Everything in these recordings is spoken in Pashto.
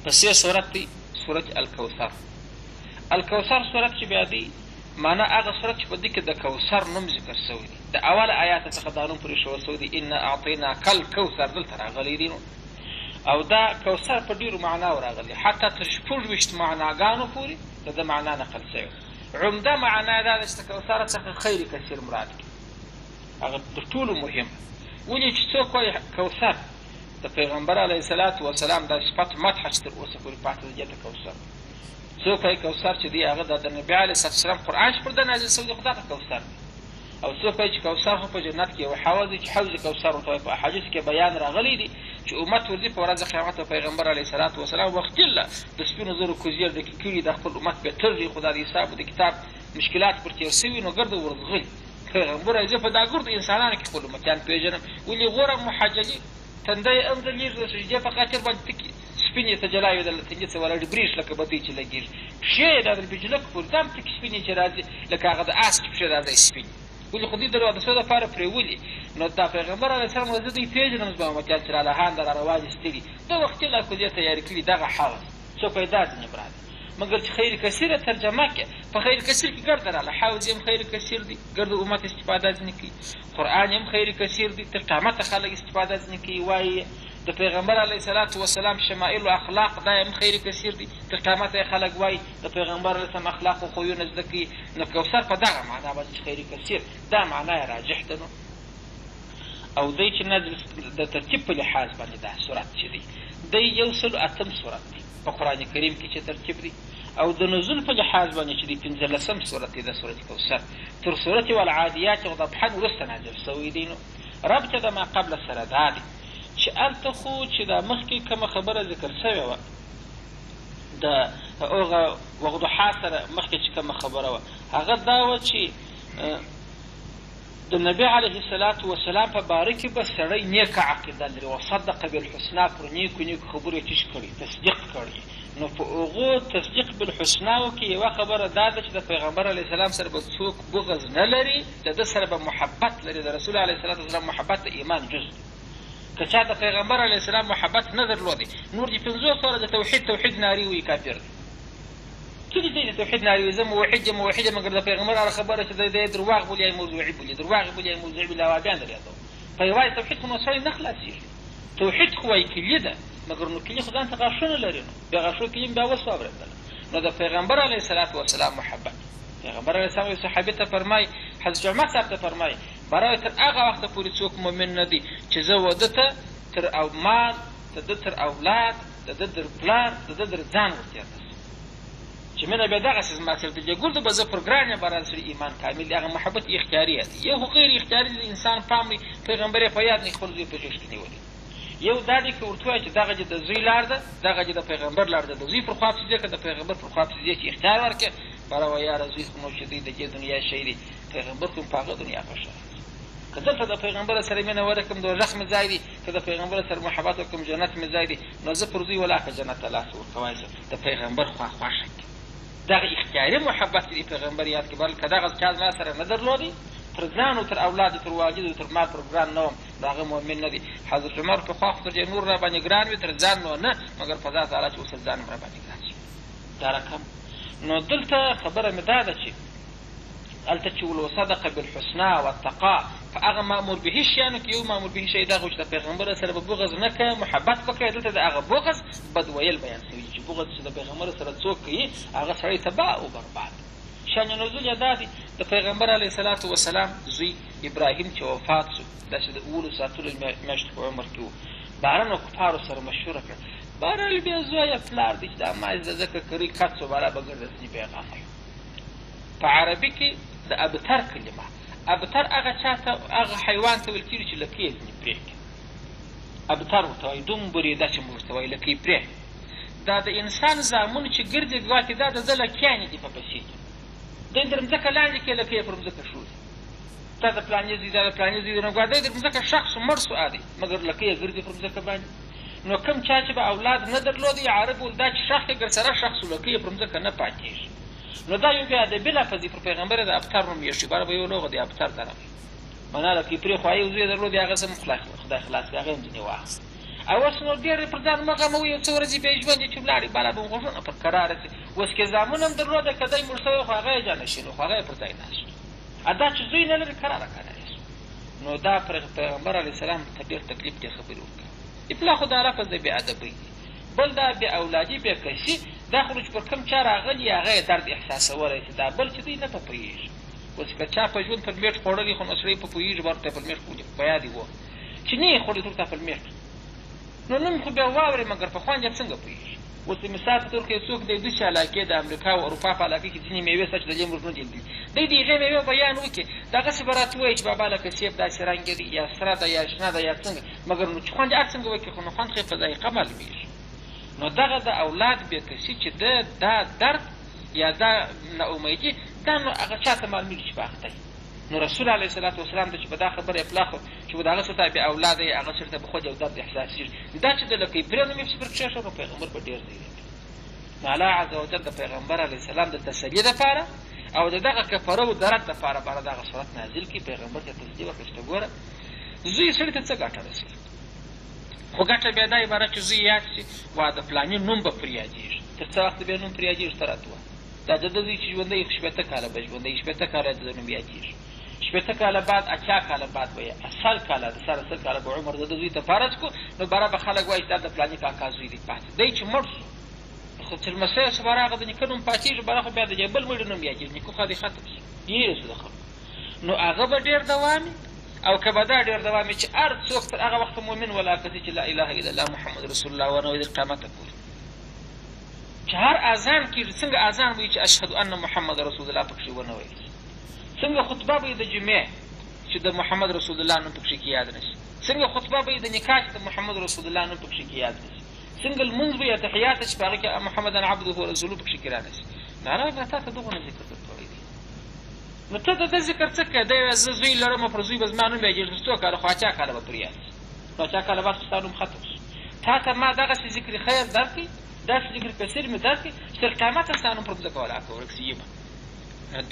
پسې صورت دی صورت الکوثر. الکوثر صورت چې بیا دی معنا هغه صورت چې په دې کې د کوثر نوم ذکر شوی دی. د اول آیات څخه دا نوم پرې شوی شوی دی انا اعطیناک الکوثر دلته راغلی دی. او دا کوثر په ډېرو معناو راغلی، حتی تر 26 معناګانو پورې د ده معنا نقل شوی. عمده معنا دا ده چې د کوثر څخه خیر کثیر مراد کړي، هغه تر ټولو مهمه. ولې چې څوک وایي کوثر د پیغمبر علیه الصلاة والسلام دا صفت مدحه چې تر اوسه پورې پاتې ده د کوثر. څوک وایي کوثر چې دی هغه د نبي علیه السلام قرآن چې پر ده نازل شوی دی خو دغه کوثر دی. او څوک وایي چې کوثر خو په جنت کې یو حوض دی چې حوض کوثر ورته وایي. په احادیثو کې بیان راغلی دی چې امت ورځي په ورځ قیامت په پیغمبر علیه الصلاة والسلام وختله د سپینو زرو کوزیر ډکې کړي د خپل امت به ترځي، خو دا د حساب د کتاب مشکلات پر تېر سوي نو ګرده ورځغلي. پیغمبر وایي زه په دا ګردو انسانانو کې خپل امتیان پېژنم. ولې غوره محجلي تنده یې هم ځلېږي د سجدې په خاطر باندې تکي سپینې ته جلاوې د تنګې څه ولاړې برېښ لکه بدۍ چې لګېږي. پښې یې دا د بجلک پورې دا هم تکي سپینې چې راځي لکه هغه د اس چې پښې راځي سپینې. ولې خو دوی د څه دپاره پرېولي. نو دا پیغمبر علیه السلام زه دوی پېژنم زما امتیان چې رالهان د راروانې ستړي د وختي لا کوزې تیارې کړي دغه حوض څوک وایي دا ځینې مراد مګر چې خیر کثیره ترجمه کې په خیر کثیر کې ګرده راله. حوض هم خیر کثیر دی، ګرده امت استفاده ځینې کوي. قرآن هم خیر کثیر دی، تر قیامته خلک استفاده ځینې کوي. وایي د پیغمبر علیه الصلاة والسلام شمائل و اخلاق دا هم خیر کثیر دی، تر قیامته یې خلک وایي د پیغمبر علیه السلام اخلاق و خویونه زده کوي. نو کوثر په دغه معنا باندې چې خیر کثیر دا معنا یې راجح ده. نو او دی چې نزل د ترتیب په لحاظ باندې دا صورت چې دی دی 108 صورت دی په قرآن کریم کې چې ترتیب دی. او د نزول په لحاظ باندې چې دی 15 صورت دی د صورت کوثر تر صورت والعادیات ضبحا وروسته نازل شوی دی. نو ربط د ما قبل سره دا دی چې هلته خو چې دا مخکې کومه خبره ذکر شوې وه د هغه وضحا سره مخکې چې کومه خبره وه هغه دا وه چې د نبي علیه الصلاة والسلام په باره کې به سړی نیکه عقیده لري، وصدق بالحسنا پر نیکو نیکو خبرو یې تش کړي تصدیق کړي. نو په هغو تصدیق بالحسناو کې یوه خبره دا ده چې د پیغمبر علیه السلام سره به څوک بغض نه لري، د ده سره به محبت لري. د رسول علیه الصلاة والسلام محبت د ایمان جز دی. که چا د پیغمبر علیه السلام محبت نه درلودی نور دي 500 سوره د توحید نارې وایي کافر دی. ټولې دی د توحید نارې وایي زه موحد یم موحد یم، مګر د پیغمبر هغه خبره چې دی درواغ بولي یا موضوعي بولي درواغ بولي یا موضوعي بولي اوادیان در یادوم. په یوازې توحید خو نو سړی نه خلاصېږي. توحید خو وایي کلي ده، مګر نو کلي خو ځان ته غاښونه لري. نو بیا غاښو کلي بیا وسو اورېدله. نو د پیغمبر علیه الصلاة والسلام محبت پیغمبر علیه السلام صحابي ته فرمایي، حضرت عمر صاحب ته فرمایي برای تر هغه وخته پورې څوک مؤمن نه دی چې زه واده ته تر او مال د ده تر اولاد د ده در پلار د ده در ځان ورتېرده چې مینه بیا دغسې زما سره د جګولده به زه پر ګران یم بران سره ایمان کامل دی. هغه محبت اختیاري دی. یو خو غیر اختیاري د انسان پام وي پیغمبر یې په یاد نه خپل زوی په غېږ کې نیولی. یو دا دی که ورته وایي چې دغه چې د زوی لار ده دغه چې د پیغمبر لار ده. د زوی پر خوا پسې ځې که د پیغمبر پر خوا پسې ځې چې اختیار ورکړې باره وایه یاره زوی خو نو چې دی د دې دنیا شی دی پیغمبر خو په هغه دنیا خوښه. که دلته د پیغمبر سره مینه ورکړم دوزخ مې ځای دی، که د پیغمبر سره محبت وکړم جنت مې ځای دی. نو زه پر زوی ولاکه جنت ته لاس ورکوی شم د پیغمبر خوا خوښه کړي. دغه اختیاري محبت دی پیغمبر یاد کړي. بل که دغه چا زما سره نه درلودی تر ځان و تر اولاد تر واجد و تر مال پر ګران نه وم د هغه مؤمن نه دی. حضرت عمر په خوا خو تر دې نور را باندې ګران وي تر ځان نو نه، مګر په ذات تعالی چې اوس ځان را باندې ګران شي دا رقم. نو دلته خبره مې دا ده چې هلته چې والصدق بالحسنا والتقا په هغه مأمور به شیانو کې یو مأمور به شی دغه چې د پیغمبر سره به بغض نه کوې محبت به کوې. دلته د هغه بغض بد ویل بیان شوي چې بغض چې د پیغمبر سره څوک کوي هغه سړی تباه او برباد. شان نزول یې دا دی د پیغمبر علیه الصلاة والسلام زوی ابراهیم چې وفات شو داسې د 18 میاشتو په عمر کې و باران و کفارو سره مشهوره کړه. بهرحال بیا زویه پلار دی چې دا ما زده ځکه کري کڅ و باره به ګرځسني پیغام په عربي کې د ابتر کلمه ابتر هغه چاته هغه حیوان ته ویل کېږي چې لکۍ یې ځینې پرېږدي. ابتر ورته وایي دومبرې داسې موږ ورته وایي لکۍ پرېږدي. دا د انسان زامن چې ګرځي ګواکې دا د ده لکیانې دي په پسې کې دی در مځکه لاندې کې لکۍ پر مځکه شوځي دا د پلانې زوی دا د پلانې زوی نو ګواه دی در مځکه شخص مړ سو عادي مګر لکۍ یې ګرځي پر مځکه باندې. نو کوم چا چې به اولاد نه درلودی عرب ول دا چې شخص یې ګرسره شخص و لکۍ یې پر مځکه نه پاتېږي. نو دا یو بیا ادبي لفظ دی پر پیغمبر د ابتر نوم یې شي باره به یو لوغه دی ابتر ته راغی معنا لکۍ پرېښوه یو زوی یې درلودی هغه زه خدای خلاص کړي هغه یې هم ځینې واخیست. او اوس نو ډېر پر ځان مه غموئ یو څه ورځې بیا یې ژوند یې چې ولاړې بالا به غوږونه پر کراره شي. اوس که زامن هم درلوده که دی مړ شوی خو هغه یې جانشین و خو هغه یې پر ځای ناست دا چې زوی نه لري کراره کنه. نو دا پیغمبر علیه السلام ته ډېر تکلیف دې خبرې وکړه. اطلاق خو دا لفظ د بې ادبۍ دی. بل دا بې اولادي بې کسي دا خو چې پر کوم چا راغلي هغه یې درد احساسولی چې دا بل چې دی نه په پوهېږي. اوس که چا په ژوند پر میټ خوړلي خو نو سړی په پوهېږي به ورته پر میټ په یاد یې وه چې نه یې خوړلي ورته پر میټ نو نن خو بیا واورې مګر په خوند یې څنګه پوهېږي. اوس د مثال په طور کې څوک دی دوی چې علاقې د امریکا او اروپا په علاقې کې ځینې مېوې شته چې د دې ملکونو دي دی د هغې مېوې بیان وکړي دغسې به راته ووایي چې بابا لکه سیب داسې رنګ دی یا سره ده یا شنه ده یا څنګه مګر نو چې خوند یې هر څنګه وکړي خو نو خوند خو یې په ذایقه معلومېږي. نو دغه د اولاد بېکسي چې ده دا درد یا دا ناامیدي دا نو هغه چا ته معلومېږي چې په هغه دی. نو رسول علیه صلات وسلام ته چې په دا خبره اطلاق چې به د هغه څه ته بې اولاده یې هغه سړي ته به خود یو درد احساسېږي دا چې د لکۍ پرې نوم یې پسې پر کښېښه نو پیغمبر به ډېر ځای نو الله عز وجل د پیغمبر علیه السلام د تسلي دپاره او د دغه کفره و درد دپاره باید دغه صورت نازل کړي. پیغمبر ته تصدیق وکړي چې ته ګوره زوی سړي ته څه ګټه رسېږي خو ګټه بیا دا عبارت چې زوی یاد شي وا د فلاني نوم به پرې یادېږي تر څه وخته بیا نوم پرې یادېږي ته راته ووایه دا د ده زوی چې ژوندی شپېته کاله به ژوندی شپېته کاله د ده نوم یادېږي شپېته کاله بعد اتیا کاله بعد به یې سل کاله د سره سل کاله به عمر د ده زوی ته فرض کړو نو باره به خلک وایي دا د فلاني کاکا زوی دی پاتې دی چې مړ شو خو چې لمسی اوس به راغه د نیکه نوم پاتېږي بله خو بیا د بل مړي نوم یادېږي نیکه خو دې ختم شو هېر شو د خلکو نو هغه به ډېر دوام او که به دا ډېر دوام چې هر څوک تر هغه وخته مؤمن ولا کسي چې لا اله الا الله محمد رسول الله ونه وایي د قیامته پورې چې هر اذان کېږي څنګه اذان وایي چې اشهد ان محمد رسول الله پکښې ونه ویل څنګه خطبه به یې د جمعې چې د محمد رسول الله نوم پکښې کې یاد نه شي څنګه خطبه به یې د نکاح چې د محمد رسول الله نوم پکښې کې یاد نه شي څنګه لمونځ به یې تحیات چې په هغه کې محمدا عبده ورسوله پکښې کې را نه شي نو هغه به تا ته دغونه ذکر درکړی دی نو ته د ده ذکر څه کوې دی زه زوی لرم پر زوی به زما نوم یادېږي تر څو کاله خو اچا کاله به پر یاد شي نو اچا کاله بعد ستا نوم ختم شو تا ته ما دغسې ذکر خیر درکړي داسې ذکر کثیر مې درکړي چې تر قیامته ستا نوم پر ځمکه ولاړ ورک سي یم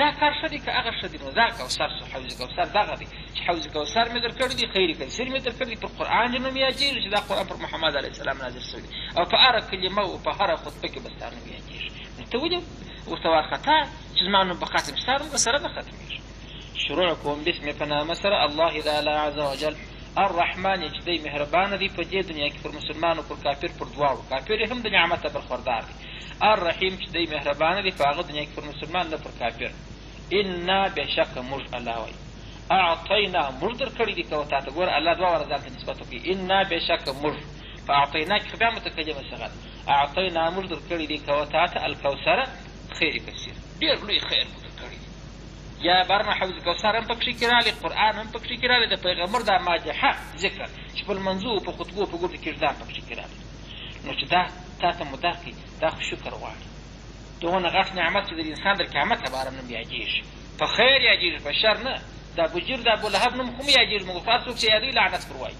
دا کار ښه دی که هغه ښه دی نو دا کوثر شو حوض کوثر دغه دی چې حوض کوثر مې درکړی دی خیر کثیر مې درکړی دی پر قرآن دې نوم یادېږي چې دا قرآن پر محمد علیه السلام نازل شوی دی او په هره کلمه او په هره خطبه کې به ستا نوم یادېږي نو ته ولې ورته وارخطا چې زما نوم به ختم ستا نوم به سره به ختمېږي شروع کوم بسم په نامه سره الله د الله عز وجل الرحمن چې دی مهربانه دی په دې دنیا کې پر مسلمان او پر کافر پر دواړو کافر هم د نعمته برخوردار دی الرحیم چې دی مهربانه دی په هغه دنیا کې پر مسلمان نه پر کافر انا بېشکه موږ الله وایي اعطینا موږ درکړي دي که تا ته ګوره الله دوه واره ځان ته نسبت وکړي انا بېشکه موږ په اعطینا کې خو بیا متکلمه صیغه ده اعطینا موږ درکړي دي که تا ته الکوثره خیر کثیر ډېر لوی خیر مو درکړي دي یا برنه حوض کوثر هم پکښې کې راغلی قرآن هم پکښې کې راغلی د پیغمبر دا مادحه ذکر چې په لمنځو په خطبو په ګوتو کې دا پکښې کې راغلی نو چې دا تا ته مو درکړي دا خو شکر غواړي دغونه غټ نعمت چې د انسان تر قیامته باره نوم یادېږي په خیر یادېږي په شر نه د ابوجیر د ابولهب نوم خو هم یادېږي مګر هر څوک چې یادوي لعنت پر وایي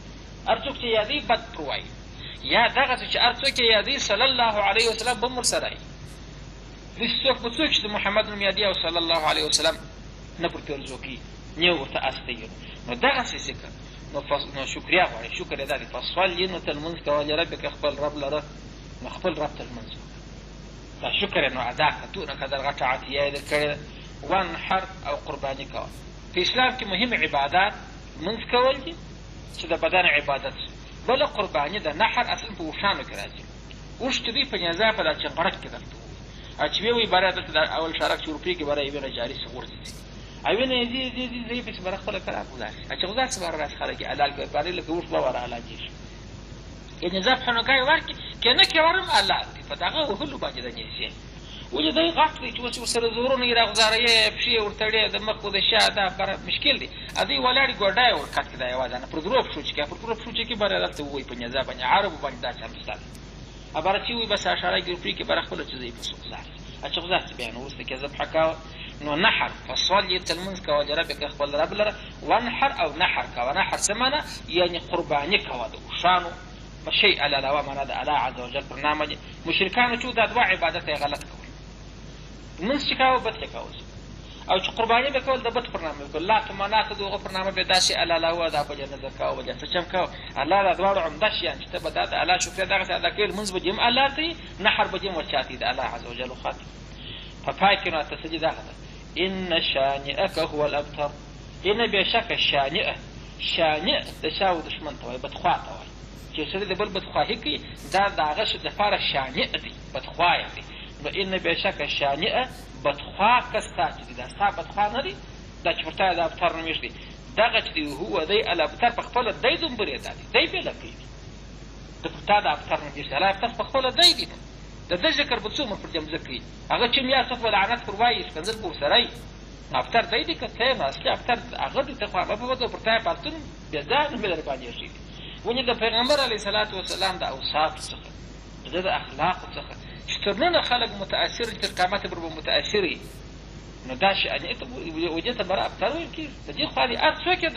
هر څوک چې یادوي بد پر وایي یا دغسې چې هر څوک یې یادوي صلی الله علیه وسلم به هم ورسره وي داسې څوک به څوک چې د محمد نوم یادوي او صلی الله علیه وسلم نه پر پېرزو کوي نه یې ورته استوي نو دغسې ذکر نو شکریا غواړي شکر یې دا دی فصل نو ته لمونځ کوه لربک خپل رب لره نو خپل رب ته لمونځ دا شکر یې نو ادا کړه دونه قدر غټه عطیه یې درکړې ده وانحر او قرباني کوه په اسلام کې مهم عبادات لمونځ کول دي چې د بدن عبادت شي بله قرباني د نحر اصلا په اوښانو کې راځي اوښ چې دوی په نیزه په دا چنغړک کې درته ووایي چې ویې وایي باره دلته د اول شارک چې ورپرېږي باره یې وینه جاري شي غورځي او وینه یې ځي ځي پسې باره خپله کرا ګذار شي چې غذا څه باره راسي خلک یې حلال کوي باره لکه اوښ به ور علاجېږي یعنې زه پښنوګۍ ورکړي که نه کې ورم حلال دی په دغه وهلو باندې د نیزې ولې دی غټ دی چې اوس ورسره زورونه یې راغوځاروې پښې یې ورتړې د مخ و د شا دا بره مشکل دی دوی ولاړې ګوډه یې ورکټ کړي دا یوازې نه پر درو پښو چې کوي پر درو پښو چې کوي باره دلته ووایي په نیزه باندې عربو باندې دا چم شته دی باره چې ووایي بس اشاره کې ورپرې کې باره خپله چې زه یې پسې غوځار چې غوځار چې بیا نو وروسته کې ذبحه کوه نو نحر فصل یې ته لمونځ کوه لربک خپل رب لره وانحر او نحر کوه نحر څه معنه یعنې قرباني کوه د اوښانو په شی علاوه معنا د الله عز وجل پر نامه دي مشرکانو چې دا دوه عبادت یې غلط کول لمونځ چې کوه بد یې کوه او چې قرباني به کول د بت پر نامه وکړل لات منات د هغه پر نامه به داسې الله له دا بل نظر کاوه بل څه چم کاوه الله دا دواړو عمده شیان چې ته به دا د الله شکر دغه ادا کوي لمونځ به دې الله ته نحر به دې ورچاتی د الله عز وجل خاطر په پای کې نو تسجد دغه ان شانئک هو الابتر ان بشک شانئ د شاو دشمن ته وایي بدخوا ته وایي چې سړی د بل بدخواهي کوي دا د هغه څه دپاره شانئ دی بدخوایه دی نو ان بشک شانئ بدخوا کس تا چې دی دا ستا بدخوا نه دی دا چې پر تا د ابتر نوم ایښ دی دغه چې دی هو دی الابتر په خپله دی دومبرې دا دی دی بېله کوي د پر تا د ابتر نوم ایښ دی الابتر په خپله دی دی نو د ده ذکر به څومره پر جمزه کوي هغه چې میاڅه به لعنت پر وایي ښکنځل به ورسره یي ابتر دی دی که ته یم اصلي ابتر هغه دی ته خو هغه به وځه پر تا یې پالتون بېځایه نوم یې در باندې ایښی دی ولې د پیغمبر علیه صلات وسلام د اوصافو څخه د ده د اخلاقو څخه چې تر ننه خلک متاثر دي تر قیامته پر به متاثر وي نو دا شأنې ته وجې ته بره ابتر ویل کېږي د دې خوا دې هر څوک یې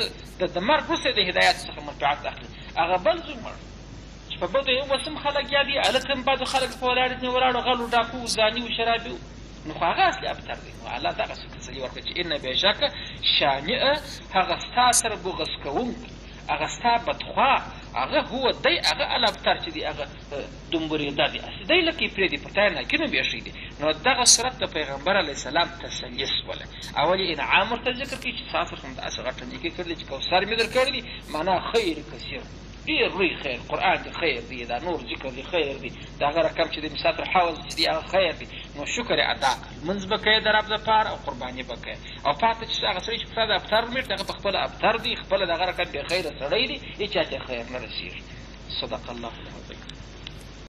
د مرګ وروسته د هدایت څخه منفعت اخلي هغه بل زمړ چې په بدو یو وسم خلک یاد دي هلته هم بعضو خلک په ولاړ دي ولاړو غلو ډاکو زاني و شرابي نو خو هغه اصلي ابتر دی نو الله دغسې تسلي ورکړه چې ان بېشکه شانئ هغه ستا سره بغض کوونکی هغه ستا بدخوا هغه هو دی هغه الابتر چې دی هغه دومبرېده دی اصلي دی لکه یې پرېږدي پر تا یې ناکي نوم ایښی دی نو دغه صورت د پیغمبر علیه السلام تسلي شوله اول یې انعام ورته ذکر کوي چې تاسو هم داسې غټه نیکي کړلې چې کوثر مې در کړی دي معنا خیر کثیر ډېر لوی خیر قرآن دی خیر دی دا نور ذکر دی خیر دی د هغه رقم چې د مسافر حوض چې دی هغه خیر دی نو شکر یې ادا کړه لمونځ به کوې د رب دپاره او قرباني به کوې او پاته چې هغه سړی چې په تا د ابتر نوم هغه په خپله ابتر دی خپله د هغه رقم بې خیره سړی دی هېچا ته خیر نه رسېږي صدق الله العظیم